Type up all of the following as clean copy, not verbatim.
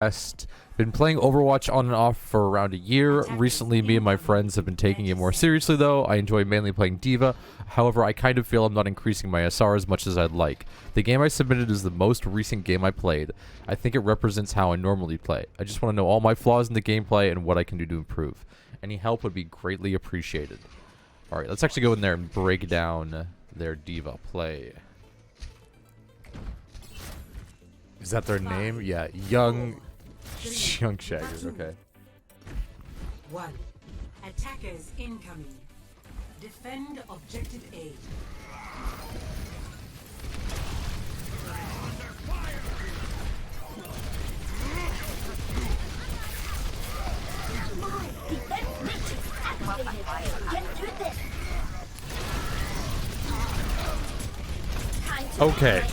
Been playing Overwatch on and off for around a year. Recently, me and my friends have been taking it more seriously, though. I enjoy mainly playing D.Va. However, I kind of feel I'm not increasing my SR as much as I'd like. The game I submitted is the most recent game I played. I think it represents how I normally play. I just want to know all my flaws in the gameplay and what I can do to improve. Any help would be greatly appreciated. Alright, let's actually go in there and break down their D.Va play. Is that their name? Yeah, Young Shaggers, okay. 1. Attackers incoming. Defend objective A. Okay.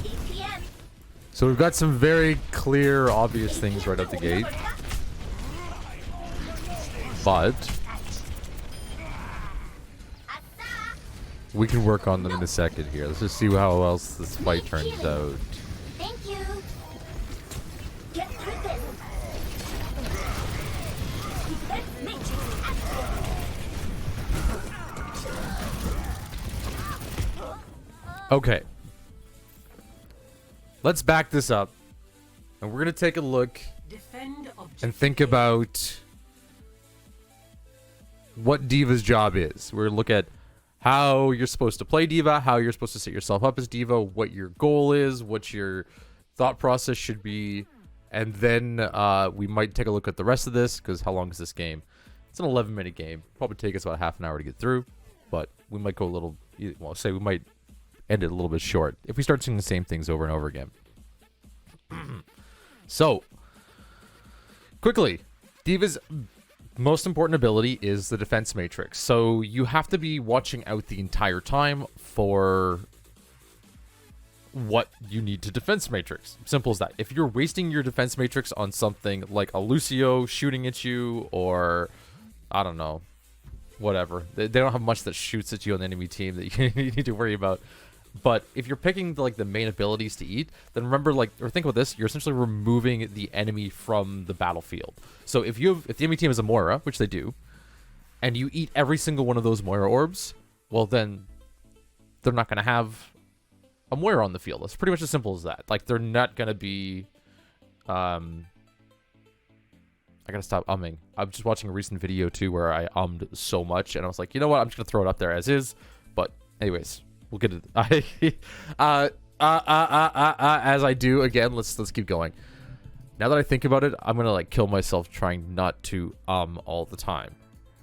So we've got some very clear, obvious things right out the gate. But we can work on them in a second here. Let's just see how else this fight turns out. Thank you. Get through this. Defense matrix activated. Okay. Let's back this up. And we're going to take a look and think about what D.Va's job is. We're going to look at how you're supposed to play D.Va, how you're supposed to set yourself up as D.Va, what your goal is, what your thought process should be, and then we might take a look at the rest of this, because how long is this game? It's an 11-minute game. Probably take us about half an hour to get through, but we might go a little, well, say we might end it a little bit short if we start seeing the same things over and over again. So, quickly, D.Va's most important ability is the defense matrix. So you have to be watching out the entire time for what you need to defense matrix. Simple as that. If you're wasting your defense matrix on something like a Lucio shooting at you, or I don't know, whatever. They don't have much that shoots at you on the enemy team that you need to worry about. But if you're picking the main abilities to eat, then remember, or think about this, you're essentially removing the enemy from the battlefield. So if the enemy team is a Moira, which they do, and you eat every single one of those Moira orbs, well then they're not going to have a Moira on the field. It's pretty much as simple as that. Like, they're not going to be I gotta stop umming. I'm just watching a recent video too where I ummed so much, and I was like, you know what, I'm just gonna throw it up there as is. But anyways, we'll get it. As I do again, let's keep going. Now that I think about it, I'm gonna kill myself trying not to all the time.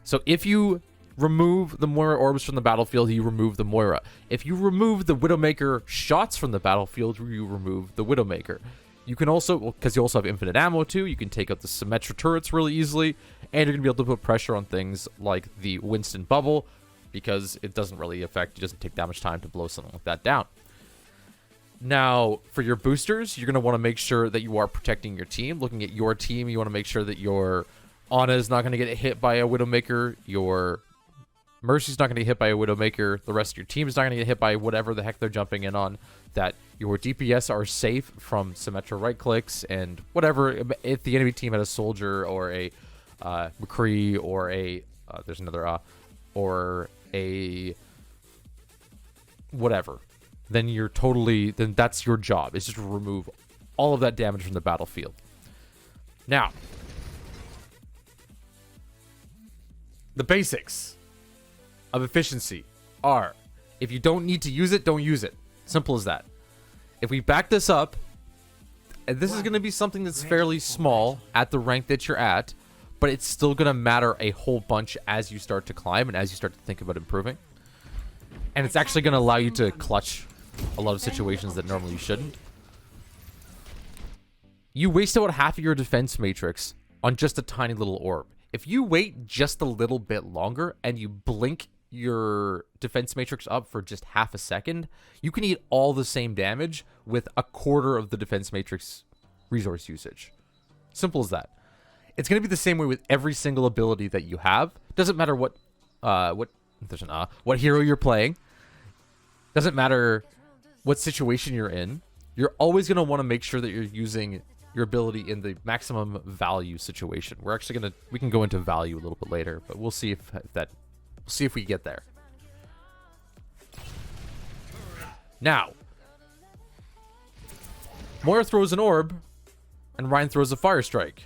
So if you remove the Moira orbs from the battlefield, you remove the Moira. If you remove the Widowmaker shots from the battlefield, you remove the Widowmaker. You can also, because you also have infinite ammo too, you can take out the Symmetra turrets really easily, and you're going to be able to put pressure on things like the Winston bubble, because it doesn't really affect, it doesn't take that much time to blow something like that down. Now, for your boosters, you're going to want to make sure that you are protecting your team. Looking at your team, you want to make sure that your Ana is not going to get hit by a Widowmaker, your Mercy's not going to get hit by a Widowmaker, the rest of your team is not going to get hit by whatever the heck they're jumping in on, that your DPS are safe from Symmetra right clicks and whatever. If the enemy team had a Soldier or a McCree or a there's another or a whatever, then then that's your job. It's just to remove all of that damage from the battlefield. Now, the basics of efficiency are, if you don't need to use it, don't use it. Simple as that. If we back this up, and this is going to be something that's fairly small at the rank that you're at, but it's still going to matter a whole bunch as you start to climb and as you start to think about improving. And it's actually going to allow you to clutch a lot of situations that normally you shouldn't. You waste about half of your defense matrix on just a tiny little orb. If you wait just a little bit longer and you blink your defense matrix up for just half a second, you can eat all the same damage with a quarter of the defense matrix resource usage. Simple as that. It's going to be the same way with every single ability that you have. Doesn't matter what hero you're playing. Doesn't matter what situation you're in. You're always going to want to make sure that you're using your ability in the maximum value situation. We can go into value a little bit later, but we'll see if we get there. Now, Moira throws an orb, and Ryan throws a fire strike.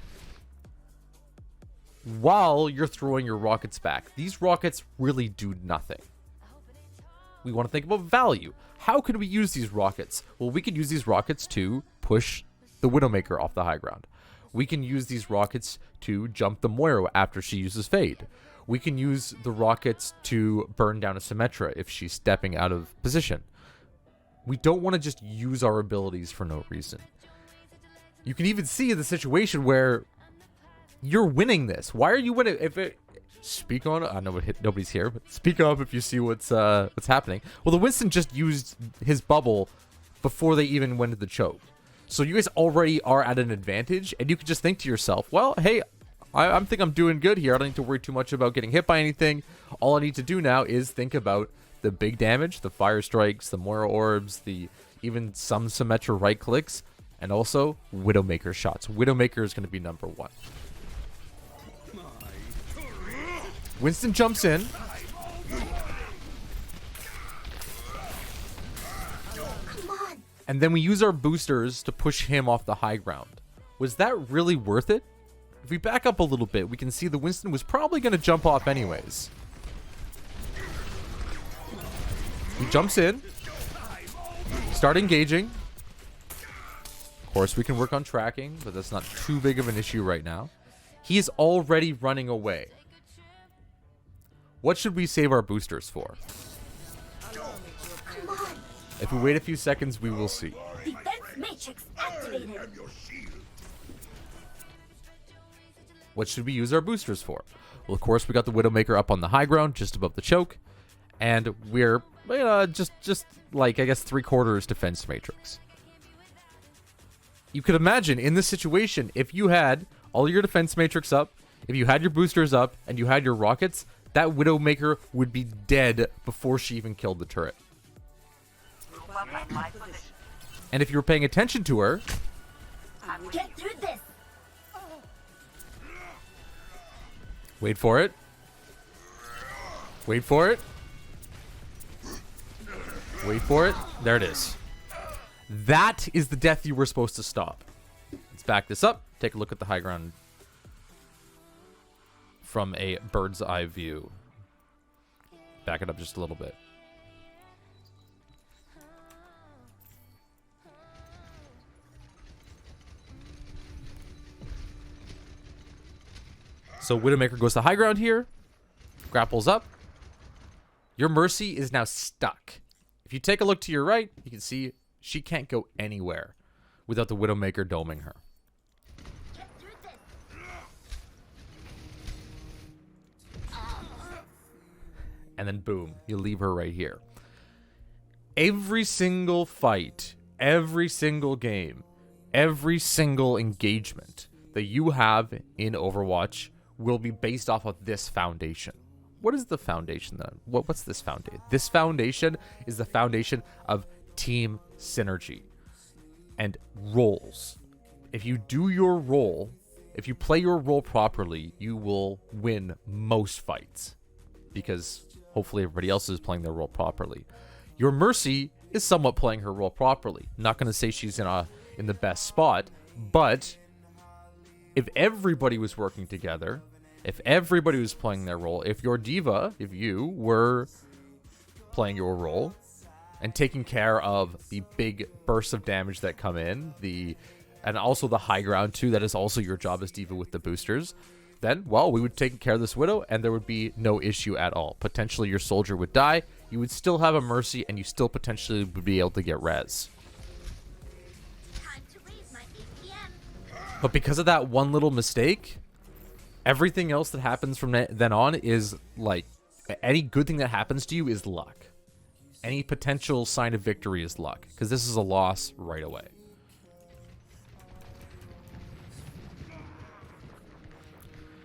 While you're throwing your rockets back, these rockets really do nothing. We want to think about value. How could we use these rockets? Well, we could use these rockets to push the Widowmaker off the high ground. We can use these rockets to jump the Moira after she uses Fade. We can use the rockets to burn down a Symmetra if she's stepping out of position. We don't want to just use our abilities for no reason. You can even see the situation where you're winning this. Why are you winning? Speak on it. I know nobody's here, but speak up if you see what's happening. Well, the Winston just used his bubble before they even went to the choke. So you guys already are at an advantage, and you can just think to yourself, well, hey, I think I'm doing good here. I don't need to worry too much about getting hit by anything. All I need to do now is think about the big damage, the fire strikes, the Moira orbs, even some Symmetra right clicks, and also Widowmaker shots. Widowmaker is going to be number one. Winston jumps in. Come on. And then we use our boosters to push him off the high ground. Was that really worth it? If we back up a little bit, we can see the Winston was probably going to jump off anyways. He jumps in. Start engaging. Of course, we can work on tracking, but that's not too big of an issue right now. He is already running away. What should we save our boosters for? Come on. If we wait a few seconds, we will see. Defense matrix activated. What should we use our boosters for? Well, of course, we got the Widowmaker up on the high ground, just above the choke. And we're just like, I guess, 3/4 defense matrix. You could imagine in this situation, if you had all your defense matrix up, if you had your boosters up, and you had your rockets, that Widowmaker would be dead before she even killed the turret. And if you were paying attention to her, Get through this. wait for it. Wait for it. Wait for it. There it is. That is the death you were supposed to stop. Let's back this up. Take a look at the high ground from a bird's eye view. Back it up just a little bit. So Widowmaker goes to high ground here. Grapples up. Your Mercy is now stuck. If you take a look to your right, you can see she can't go anywhere without the Widowmaker doming her. Get through this. And then boom, you leave her right here. Every single fight, every single game, every single engagement that you have in Overwatch will be based off of this foundation. What is the foundation then? What's this foundation? This foundation is the foundation of team synergy and roles. If you do your role, if you play your role properly, you will win most fights because hopefully everybody else is playing their role properly. Your Mercy is somewhat playing her role properly. Not going to say she's in the best spot, but if everybody was working together, if everybody was playing their role, if your diva, if you were playing your role and taking care of the big bursts of damage that come in, and also the high ground too, that is also your job as diva with the boosters, then, well, we would take care of this Widow and there would be no issue at all. Potentially your soldier would die, you would still have a Mercy, and you still potentially would be able to get res. Time to raise my APM. But because of that one little mistake, everything else that happens from then on is like, any good thing that happens to you is luck. Any potential sign of victory is luck, because this is a loss right away.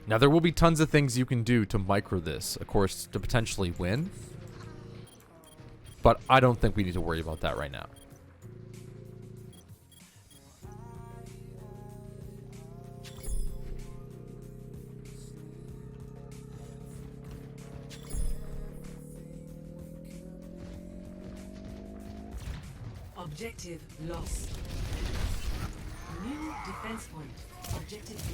Now, there will be tons of things you can do to micro this, of course, to potentially win. But I don't think we need to worry about that right now. Objective lost. New defense point. Objective B.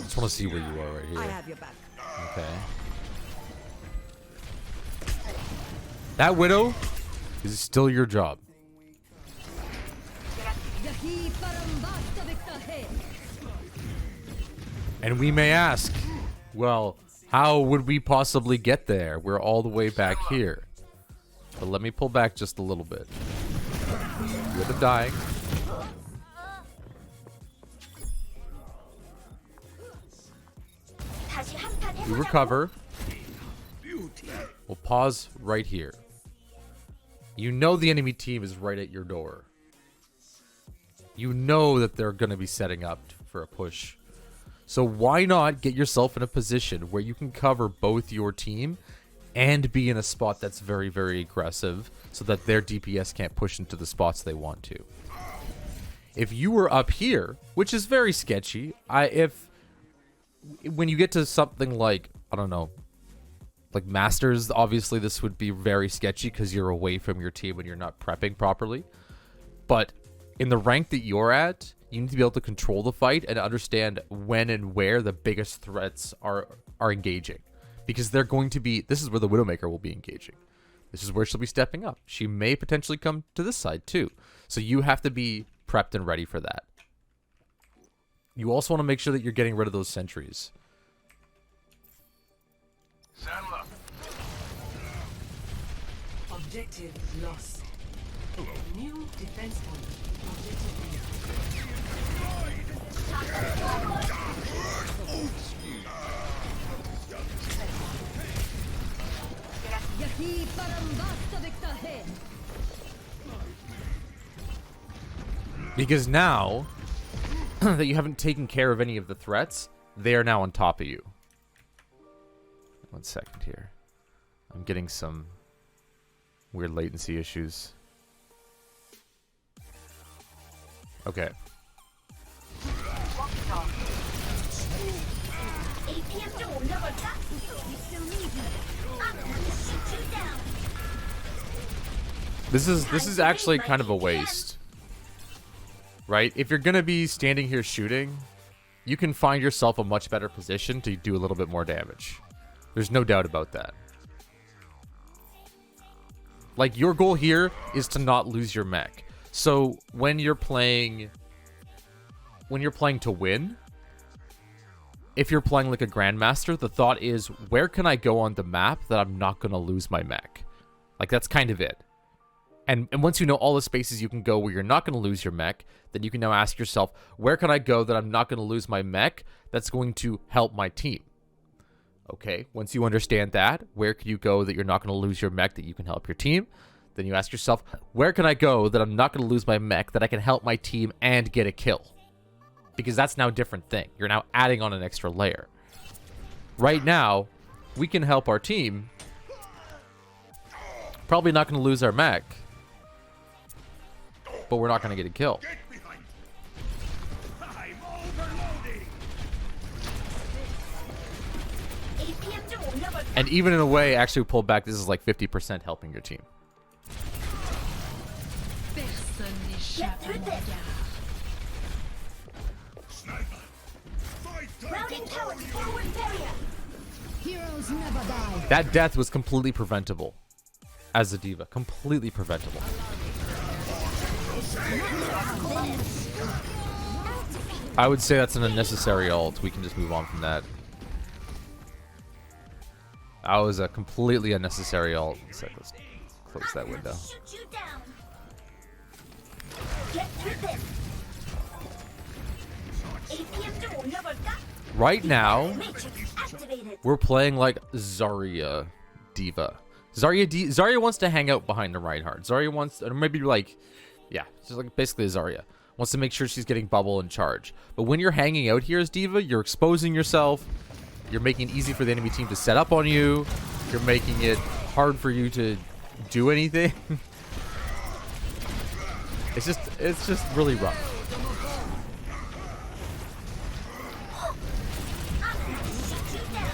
Just want to see where you are right I here. have your back. Okay. That widow is still your job. And we may ask, well, how would we possibly get there? We're all the way back here. But let me pull back just a little bit. You're the dying. 다시 한판 We 해보자고. recover. We'll pause right here. You know the enemy team is right at your door. You know that they're going to be setting up for a push. So why not get yourself in a position where you can cover both your team and be in a spot that's very, very aggressive so that their DPS can't push into the spots they want to. If you were up here, which is very sketchy, when you get to something like, I don't know, like Masters, obviously this would be very sketchy because you're away from your team and you're not prepping properly. But in the rank that you're at, you need to be able to control the fight and understand when and where the biggest threats are engaging. Because they're going to be, this is where the Widowmaker will be engaging. This is where she'll be stepping up. She may potentially come to this side too. So you have to be prepped and ready for that. You also want to make sure that you're getting rid of those sentries. Saddle up. Objective lost. New defense point. Objective B. Because now that you haven't taken care of any of the threats, they are now on top of you. 1 second here. I'm getting some weird latency issues. Okay. APM 좀 올려볼까? You still need me. I'm going to shoot you down. This is actually kind of a waste. Right? If you're going to be standing here shooting, you can find yourself a much better position to do a little bit more damage. There's no doubt about that. Like, your goal here is to not lose your mech. So when you're playing to win, if you're playing like a Grandmaster, the thought is, where can I go on the map that I'm not going to lose my mech? Like, that's kind of it. And once you know all the spaces you can go where you're not going to lose your mech, then you can now ask yourself, where can I go that I'm not going to lose my mech that's going to help my team? Okay, once you understand that, where can you go that you're not going to lose your mech that you can help your team? Then you ask yourself, where can I go that I'm not going to lose my mech that I can help my team and get a kill? Because that's now a different thing. You're now adding on an extra layer. Right now, we can help our team. Probably not going to lose our mech. But we're not going to get a kill. Get behind. I'm overloading. APM 좀 올려볼까? And even in a way, actually pull back, this is like 50% helping your team. Get through this. Sniper. Fight time. Routing towards forward barrier. Heroes never die. That death was completely preventable. As a diva. Completely preventable. I would say that's an unnecessary ult. We can just move on from that. That was a completely unnecessary ult. So let's close that window. Shoot you down. Get through this. APM 좀 올려볼까? Right now, Matrix activated. we're playing like Zarya diva. Zarya wants to hang out behind the Reinhardt. Zarya wants, or maybe like, yeah, just like basically a Zarya. Wants to make sure she's getting bubble and charge. But when you're hanging out here as diva, you're exposing yourself. You're making it easy for the enemy team to set up on you. You're making it hard for you to do anything. It's just really rough. Shoot you down.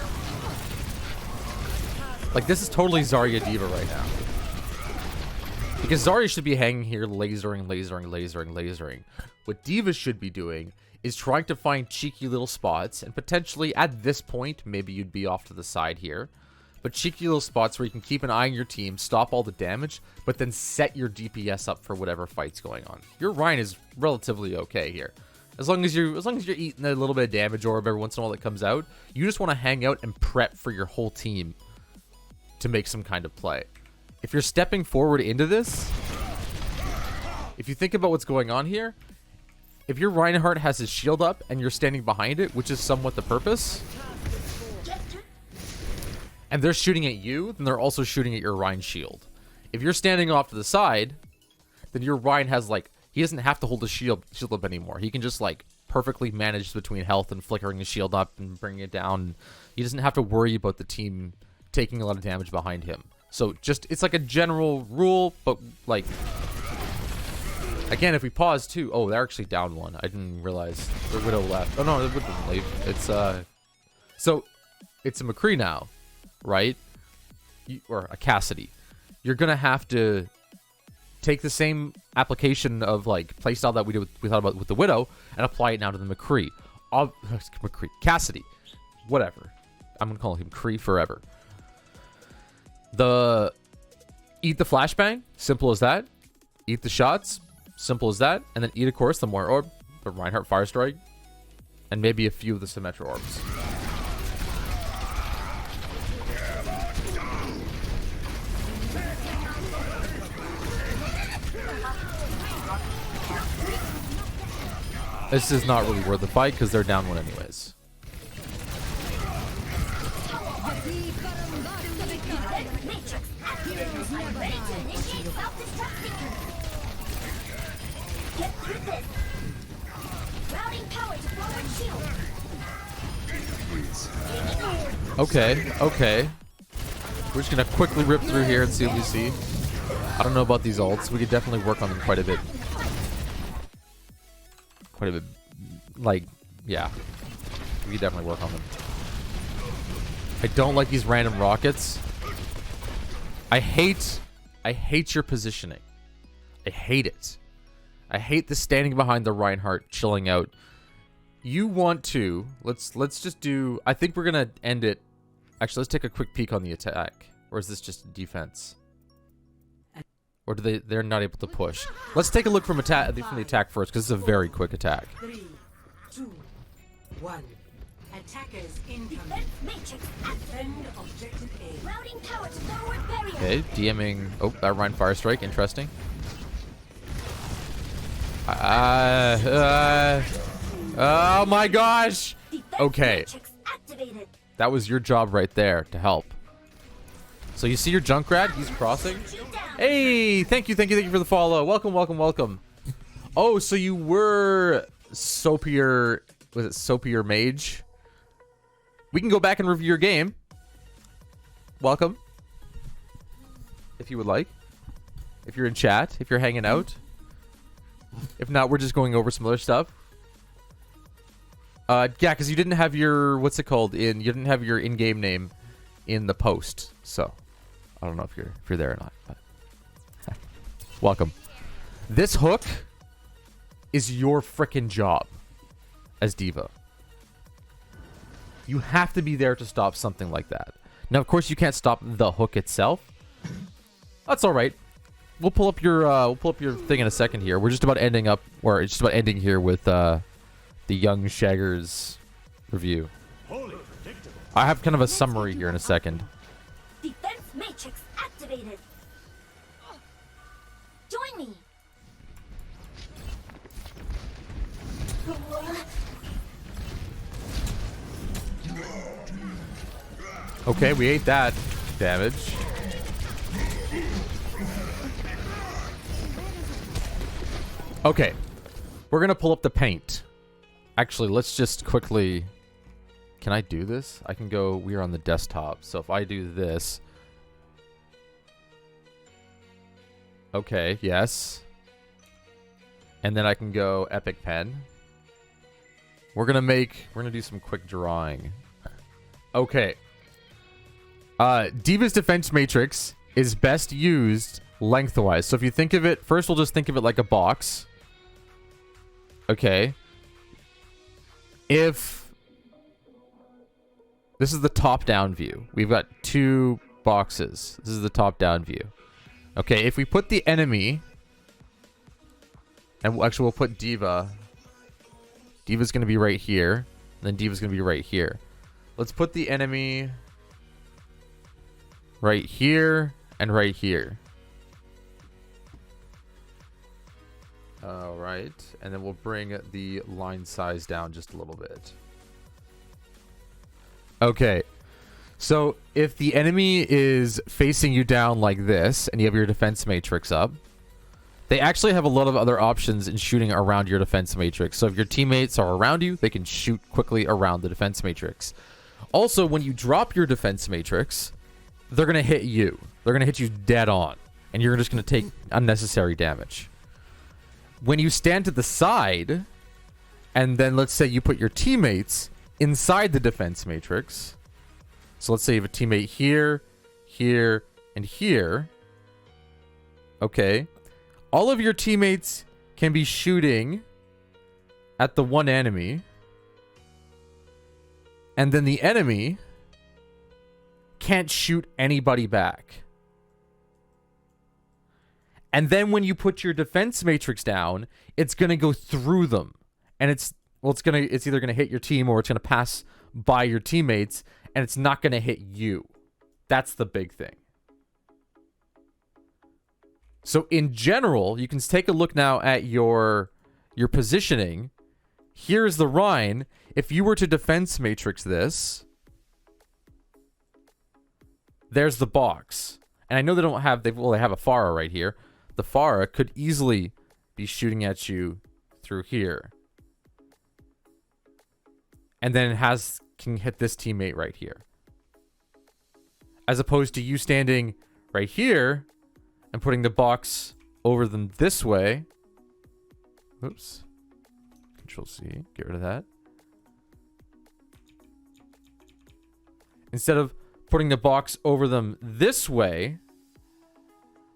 Like, this is totally Zarya diva right now. Because Zarya should be hanging here lasering. What D.Va should be doing is trying to find cheeky little spots, and potentially at this point, maybe you'd be off to the side here, but cheeky little spots where you can keep an eye on your team, stop all the damage, but then set your DPS up for whatever fight's going on. Your Rhine is relatively okay here. As long as you're eating a little bit of damage orb every once in a while that comes out, you just want to hang out and prep for your whole team to make some kind of play. If you're stepping forward into this, if you think about what's going on here, if your Reinhardt has his shield up and you're standing behind it, which is somewhat the purpose, and they're shooting at you, then they're also shooting at your Rhine shield. If you're standing off to the side, then your Rhine has like, he doesn't have to hold his shield up anymore. He can just like perfectly manage between health and flickering his shield up and bringing it down. He doesn't have to worry about the team taking a lot of damage behind him. So just, it's like a general rule, but like, again, if we pause too, oh, they're actually down one. I didn't realize the Widow left. Oh no, the Widow didn't leave. It's, so it's a McCree now, right? Or a Cassidy. You're gonna have to take the same application of like playstyle that we thought about with the Widow and apply it now to the McCree. Cassidy. Whatever. I'm gonna call him Cree forever. Eat the flashbang, simple as that. Eat the shots, simple as that. And then eat, of course, the Moira orb, the Reinhardt Fire Strike, and maybe a few of the Symmetra orbs. This is not really worth the fight because they're down one anyways. Okay. We're just gonna quickly rip through here and see what we see. I don't know about these ults. We could definitely work on them quite a bit. Like, yeah. We could definitely work on them. I don't like these random rockets. I hate your positioning. I hate it. I hate the standing behind the Reinhardt, chilling out. You want to, let's just do, I think we're gonna end it. Actually, let's take a quick peek on the attack. Or is this just defense? Or they're not able to push? Let's take a look from the attack first, because it's a very quick attack. 3, 2, 1. Attackers incoming. Defense matrix Defend objective A. routing power to forward barrier. Okay, DMing. Oh, that Rhine Fire Strike. Interesting. Oh my gosh! Defense Okay. matrix activated. That was your job right there to help. So you see your Junkrat? He's crossing. Shoot down. Hey, thank you for the follow. Welcome. Oh, so you were Sopier, was it Sopier Mage? We can go back and review your game. Welcome. If you would like. If you're in chat, if you're hanging out. If not, we're just going over some other stuff. Yeah, because you didn't have your, what's it called? You didn't have your in-game name in the post. So, I don't know if you're there or not. But. Welcome. This hook is your frickin' job as D.Va. You have to be there to stop something like that. Now, of course, you can't stop the hook itself. That's all right. We'll pull up your thing in a second here. We're just about ending here with the Young Shaggers review. I have kind of a summary here in a second. Defense matrix activated. Join me. Okay, we ate that damage. Okay, we're gonna pull up the paint. Actually, let's just quickly... Can I do this? I can go... We're on the desktop, so if I do this... Okay, yes. And then I can go Epic Pen. We're gonna do some quick drawing. Okay. D.Va's defense matrix is best used lengthwise. So if you think of it, first we'll just think of it like a box. Okay. If this is the top-down view, we've got 2 boxes. This is the top-down view. Okay, if we put the enemy, and actually we'll put Diva. Diva's going to be right here, and then Diva's going to be right here. Let's put the enemy right here and right here. All right, and then we'll bring the line size down just a little bit. Okay, so if the enemy is facing you down like this and you have your defense matrix up, they actually have a lot of other options in shooting around your defense matrix. So if your teammates are around you, they can shoot quickly around the defense matrix. Also, when you drop your defense matrix, they're going to hit you. They're going to hit you dead on, and you're just going to take unnecessary damage. When you stand to the side, and then let's say you put your teammates inside the defense matrix. So let's say you have a teammate here, here, and here. Okay. All of your teammates can be shooting at the one enemy. And then the enemy can't shoot anybody back. And then when you put your defense matrix down, it's going to go through them. And it's either going to hit your team or it's going to pass by your teammates, and it's not going to hit you. That's the big thing. So in general, you can take a look now at your positioning. Here's the Rhine. If you were to defense matrix this, there's the box. And I know they don't have, they have a Pharah right here. The Pharah could easily be shooting at you through here. And then can hit this teammate right here. As opposed to you standing right here and putting the box over them this way. Oops. Control C, get rid of that. Instead of putting the box over them this way,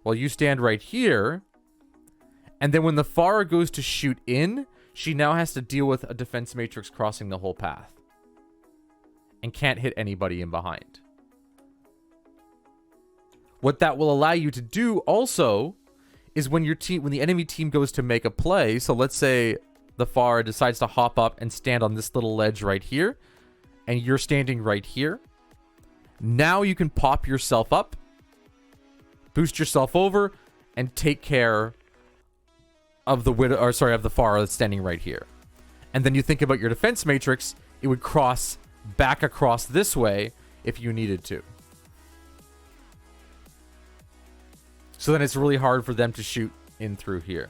well, you stand right here. And then when the Pharah goes to shoot in, she now has to deal with a defense matrix crossing the whole path. And can't hit anybody in behind. What that will allow you to do also is when the enemy team goes to make a play, so let's say the Pharah decides to hop up and stand on this little ledge right here, and you're standing right here. Now you can pop yourself up, boost yourself over, and take care of the Pharah that's standing right here. And then you think about your defense matrix, it would cross back across this way if you needed to. So then it's really hard for them to shoot in through here.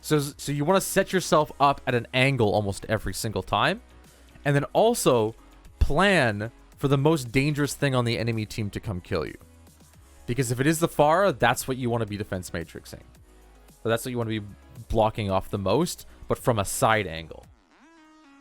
So you want to set yourself up at an angle almost every single time. And then also plan for the most dangerous thing on the enemy team to come kill you. Because if it is the Pharah, that's what you want to be defense matrixing. So that's what you want to be blocking off the most, but from a side angle.